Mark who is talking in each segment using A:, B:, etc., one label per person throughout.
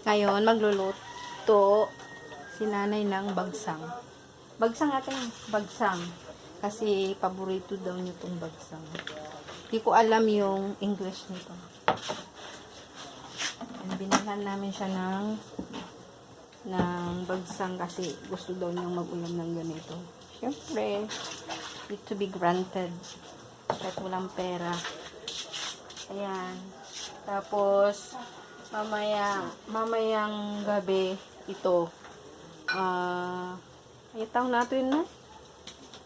A: Ngayon, magluluto si nanay ng bagsang. Bagsang ating bagsang. Kasi paborito daw niyo itong bagsang. Hindi ko alam yung English nito. Binilhan namin siya ng bagsang kasi gusto daw niyang mag-ulam ng ganito. Siyempre, need to be granted. Kahit walang pera. Ayan. Tapos, mamayang gabi, ito. Ay, tawag natin na?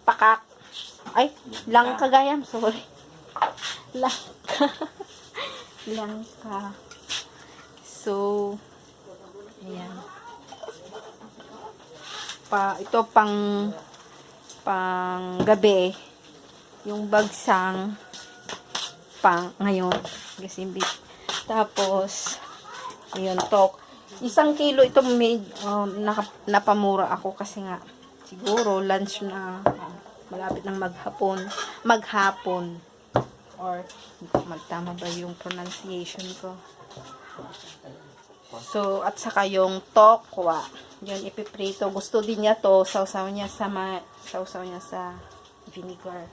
A: Pakak. Ay, langka gayam. Sorry. Langka. Langka. So, ayan. Ito pang gabi. Yung bagsang pang ngayon. Kasi tapos, ayun, tok. 1 kilo ito napamura ako kasi nga siguro lunch na malapit ng maghapon or tama ba yung pronunciation ko. So, at saka yung tokwa yun ipiprito. Gusto din niya to, sausaw niya sa vinegar.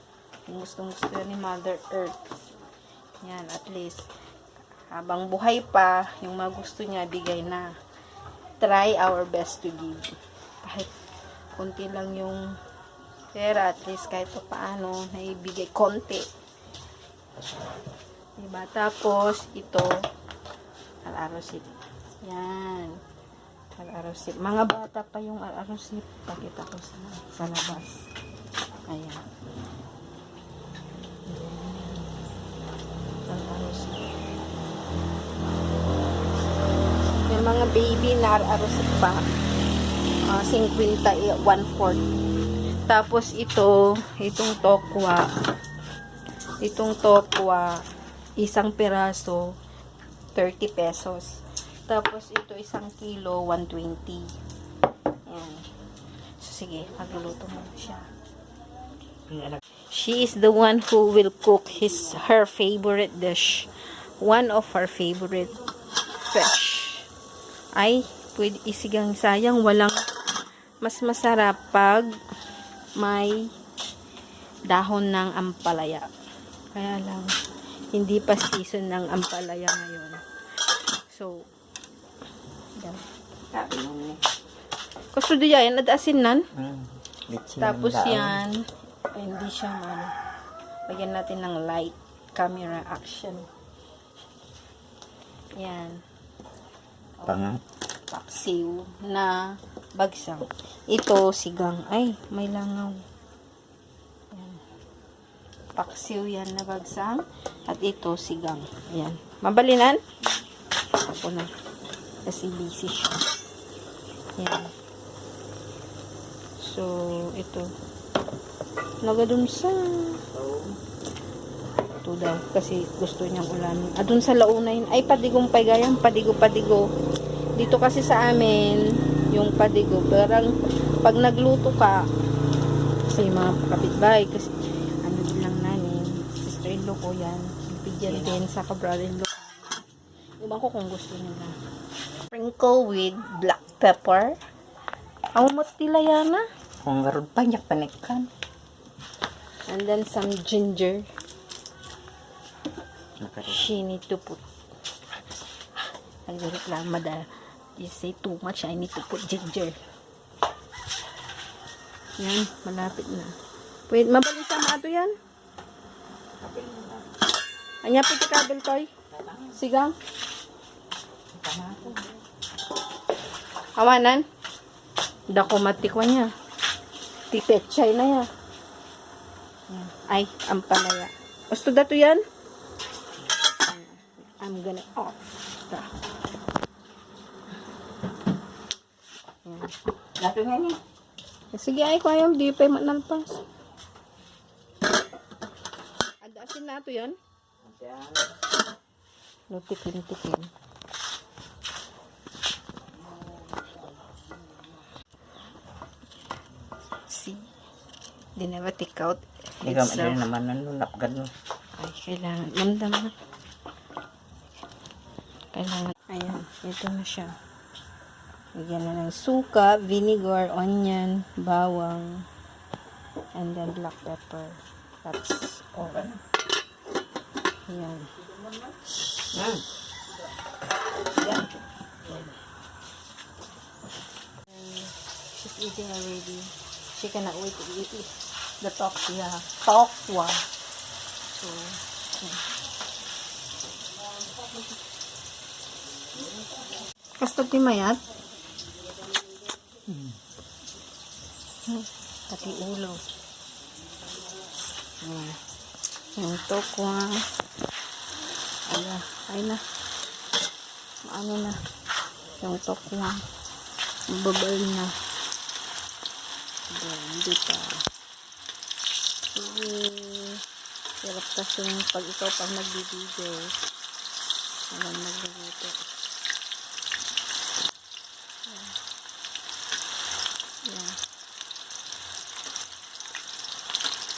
A: Gustong gusto ni Mother Earth. Yan, at least habang buhay pa, yung mga gusto niya, bigay na. Try our best to give. Kahit konti lang yung pera, at least kahit paano, naibigay konti. Diba? Tapos, ito, al-arosip. Yan. Al-arosip. Mga bata pa yung al-arosip. Pakita ko sa labas. Ayan. Al-arosip. Yung mga baby na arosip pa 50 1/4. Tapos itong tokwa 1 piraso 30 pesos. Tapos ito 1 kilo 120. Ayan. So sige, magluluto mo siya. She is the one who will cook her favorite dish. One of her favorite fish. Ay, pwede isigang sayang. Walang mas masarap pag may dahon ng ampalaya. Kaya lang, hindi pa season ng ampalaya ngayon. So, yan. Gusto diya yan, adaasin nan. Tapos yan, ay, hindi siya lagyan natin ng light camera action. Yan. Paksiw na bagsang. Ito, sigang. Ay, may langaw. Yan. Paksiw yan na bagsang. At ito, sigang. Ayan. Mabalinan? Ako na. Kasi busy siya. Yan. So, ito. Nagadunsa. Ito daw. Kasi gusto niyang ulamin. Dun sa launa yun. Ay, padigong pagayang. Padigo. Dito kasi sa amin, yung padigo. Parang, pag nagluto ka, kasi mga kapitbahay, kasi, ano din lang namin, sister-in-law ko yan. Bigyan din sa ka-brother-in-law. Iban ko kung gusto nila. Sprinkle with black pepper. Ang matila yan na.
B: Kung garod pa niya panikan.
A: And then some ginger. She need to put. Nagreklama dahil you say too much, I need to put ginger. Yan, malapit na. Wait, mabalisa mo ato yan? Anya piti kabel koy? Sigang? Awanan? Dako matikwa niya. Tipetchay na ya. Ay, ampalaya. Gusto dato yan? I'm gonna off.
B: Dato nga ni.
A: Sige ay ko ayaw, di pa manalpas. Adasin na ito yan. No, tikin. See? They never take out.
B: Ikaw madali naman nanunap gano'n.
A: Ay, kailangan. Kailangan. Ayan, ito na siya. Lagyan na ng suka, vinegar, onion, bawang, and then black pepper. That's all. Ayan. She's eating already. She cannot wait to eat the tokwa. Tokwa. So, Kasto ti mayat? Pati ulo. Yung tokwa. Ay na. Ano na. Yung tokwa. Babal na. Hindi pa. Hirap kasi pag ikaw pang nagbibideo. Alam nagluluto. Yan.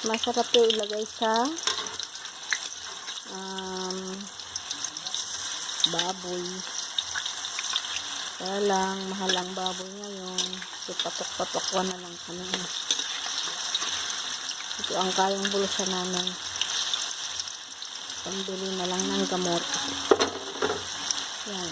A: Masarap ito ilagay sa baboy. Kaya lang, mahal ang baboy ngayon. So, patok-patokwa na lang kami. Ito ang kayang bulsa namin. Pambili na lang ng gamot.